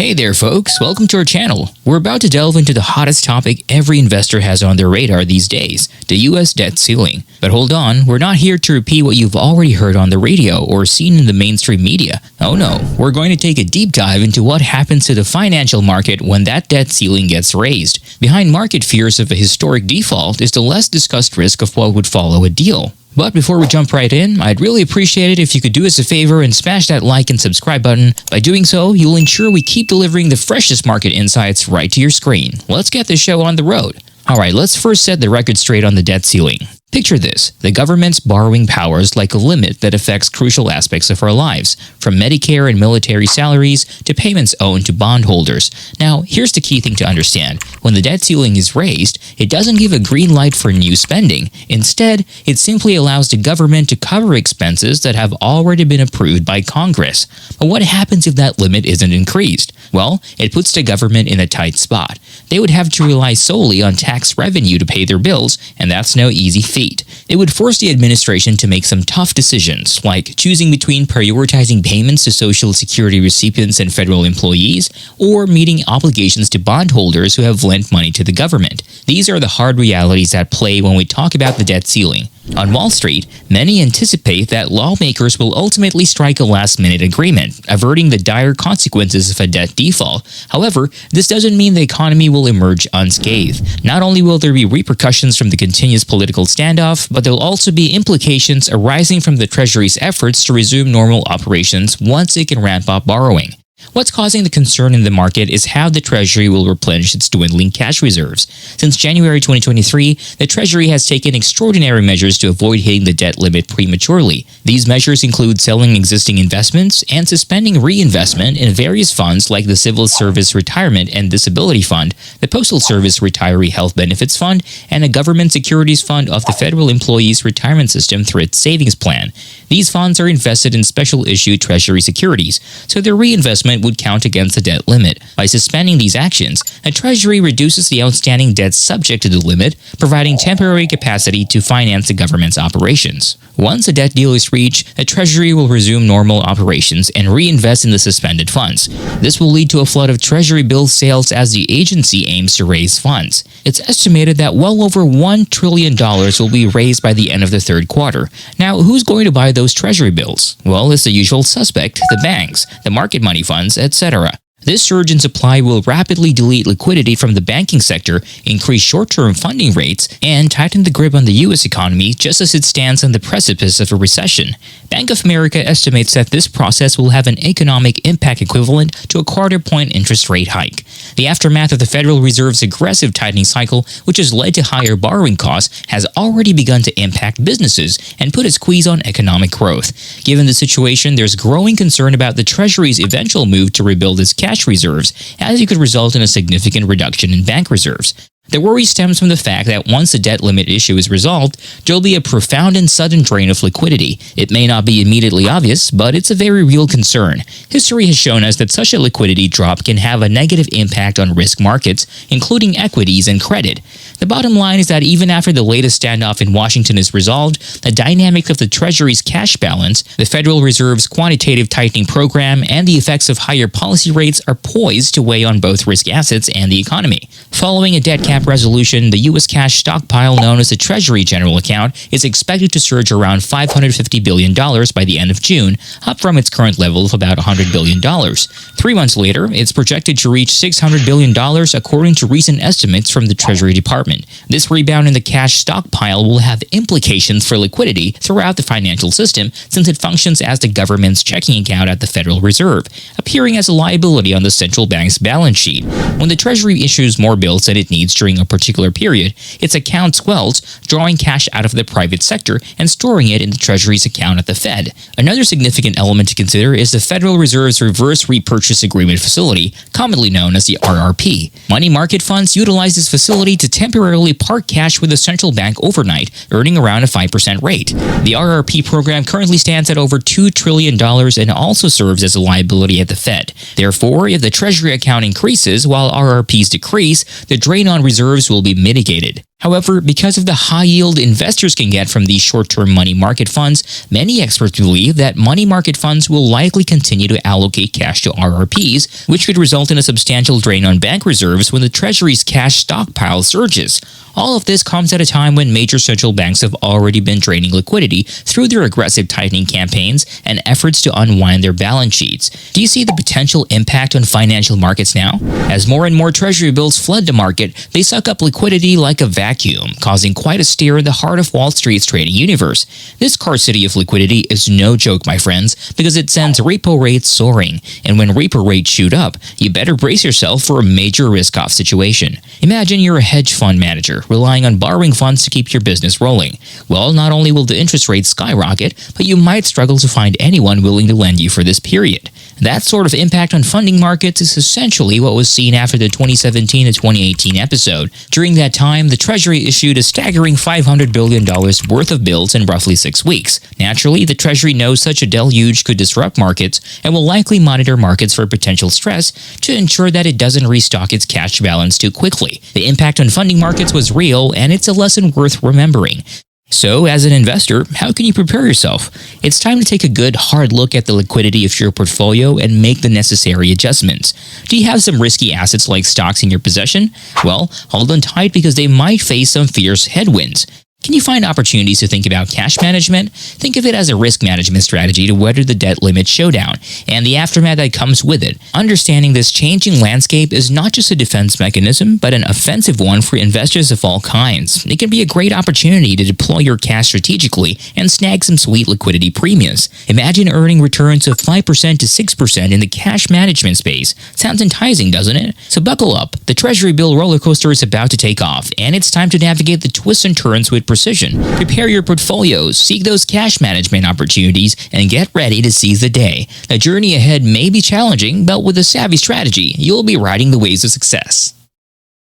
Hey there folks, welcome to our channel. We're about to delve into the hottest topic every investor has on their radar these days, the US debt ceiling. But hold on, we're not here to repeat what you've already heard on the radio or seen in the mainstream media. Oh no, we're going to take a deep dive into what happens to the financial market when that debt ceiling gets raised. Behind market fears of a historic default is the less discussed risk of what would follow a deal. But before we jump right in, I'd really appreciate it if you could do us a favor and smash that like and subscribe button. By doing so, you'll ensure we keep delivering the freshest market insights right to your screen. Let's get this show on the road. Alright, let's first set the record straight on the debt ceiling. Picture this, the government's borrowing power is like a limit that affects crucial aspects of our lives, from Medicare and military salaries to payments owed to bondholders. Now, here's the key thing to understand. When the debt ceiling is raised, it doesn't give a green light for new spending. Instead, it simply allows the government to cover expenses that have already been approved by Congress. But what happens if that limit isn't increased? Well, it puts the government in a tight spot. They would have to rely solely on tax revenue to pay their bills, and that's no easy feat. It would force the administration to make some tough decisions, like choosing between prioritizing payments to Social Security recipients and federal employees, or meeting obligations to bondholders who have lent money to the government. These are the hard realities at play when we talk about the debt ceiling. On Wall Street, many anticipate that lawmakers will ultimately strike a last-minute agreement, averting the dire consequences of a debt default. However, this doesn't mean the economy will emerge unscathed. Not only will there be repercussions from the continuous political standoff, but there will also be implications arising from the Treasury's efforts to resume normal operations once it can ramp up borrowing. What's causing the concern in the market is how the Treasury will replenish its dwindling cash reserves. Since January 2023, the Treasury has taken extraordinary measures to avoid hitting the debt limit prematurely. These measures include selling existing investments and suspending reinvestment in various funds like the Civil Service Retirement and Disability Fund, the Postal Service Retiree Health Benefits Fund, and a government securities fund of the Federal Employees Retirement System through its savings plan. These funds are invested in special issue Treasury securities, so their reinvestment would count against the debt limit. By suspending these actions, the Treasury reduces the outstanding debt subject to the limit, providing temporary capacity to finance the government's operations. Once a debt deal is reached, the Treasury will resume normal operations and reinvest in the suspended funds. This will lead to a flood of Treasury bill sales as the agency aims to raise funds. It's estimated that well over $1 trillion will be raised by the end of the third quarter. Now, who's going to buy those Treasury bills? Well, it's the usual suspect, the banks, the market money funds, etc. This surge in supply will rapidly delete liquidity from the banking sector, increase short-term funding rates, and tighten the grip on the U.S. economy just as it stands on the precipice of a recession. Bank of America estimates that this process will have an economic impact equivalent to a quarter-point interest rate hike. The aftermath of the Federal Reserve's aggressive tightening cycle, which has led to higher borrowing costs, has already begun to impact businesses and put a squeeze on economic growth. Given the situation, there's growing concern about the Treasury's eventual move to rebuild its cash reserves, as it could result in a significant reduction in bank reserves. The worry stems from the fact that once the debt limit issue is resolved, there'll be a profound and sudden drain of liquidity. It may not be immediately obvious, but it's a very real concern. History has shown us that such a liquidity drop can have a negative impact on risk markets, including equities and credit. The bottom line is that even after the latest standoff in Washington is resolved, the dynamics of the Treasury's cash balance, the Federal Reserve's quantitative tightening program, and the effects of higher policy rates are poised to weigh on both risk assets and the economy. Following a debt cap resolution, the U.S. cash stockpile known as the Treasury General Account is expected to surge around $550 billion by the end of June, up from its current level of about $100 billion. 3 months later, it's projected to reach $600 billion according to recent estimates from the Treasury Department. This rebound in the cash stockpile will have implications for liquidity throughout the financial system since it functions as the government's checking account at the Federal Reserve, appearing as a liability on the central bank's balance sheet. When the Treasury issues more bills than it needs during a particular period, its account swells, drawing cash out of the private sector and storing it in the Treasury's account at the Fed. Another significant element to consider is the Federal Reserve's Reverse Repurchase Agreement Facility, commonly known as the RRP. Money market funds utilize this facility to temporarily park cash with the central bank overnight, earning around a 5% rate. The RRP program currently stands at over $2 trillion and also serves as a liability at the Fed. Therefore, if the Treasury account increases while RRPs decrease, the drain on reserves will be mitigated. However, because of the high yield investors can get from these short-term money market funds, many experts believe that money market funds will likely continue to allocate cash to RRPs, which could result in a substantial drain on bank reserves when the Treasury's cash stockpile surges. All of this comes at a time when major central banks have already been draining liquidity through their aggressive tightening campaigns and efforts to unwind their balance sheets. Do you see the potential impact on financial markets now? As more and more Treasury bills flood the market, they suck up liquidity like a vacuum, causing quite a stir in the heart of Wall Street's trading universe. This car city of liquidity is no joke, my friends, because it sends repo rates soaring. And when repo rates shoot up, you better brace yourself for a major risk-off situation. Imagine you're a hedge fund manager relying on borrowing funds to keep your business rolling. Well, not only will the interest rates skyrocket, but you might struggle to find anyone willing to lend you for this period. That sort of impact on funding markets is essentially what was seen after the 2017 to 2018 episode. During that time, the Treasury issued a staggering $500 billion worth of bills in roughly 6 weeks. Naturally, the Treasury knows such a deluge could disrupt markets and will likely monitor markets for potential stress to ensure that it doesn't restock its cash balance too quickly. The impact on funding markets was real, and it's a lesson worth remembering. So, as an investor, how can you prepare yourself? It's time to take a good, hard look at the liquidity of your portfolio and make the necessary adjustments. Do you have some risky assets like stocks in your possession? Well, hold on tight because they might face some fierce headwinds. Can you find opportunities to think about cash management? Think of it as a risk management strategy to weather the debt limit showdown and the aftermath that comes with it. Understanding this changing landscape is not just a defense mechanism, but an offensive one for investors of all kinds. It can be a great opportunity to deploy your cash strategically and snag some sweet liquidity premiums. Imagine earning returns of 5% to 6% in the cash management space. Sounds enticing, doesn't it? So buckle up. The Treasury bill roller coaster is about to take off, and it's time to navigate the twists and turns with precision. Prepare your portfolios, seek those cash management opportunities, and get ready to seize the day. The journey ahead may be challenging, but with a savvy strategy, you'll be riding the waves of success.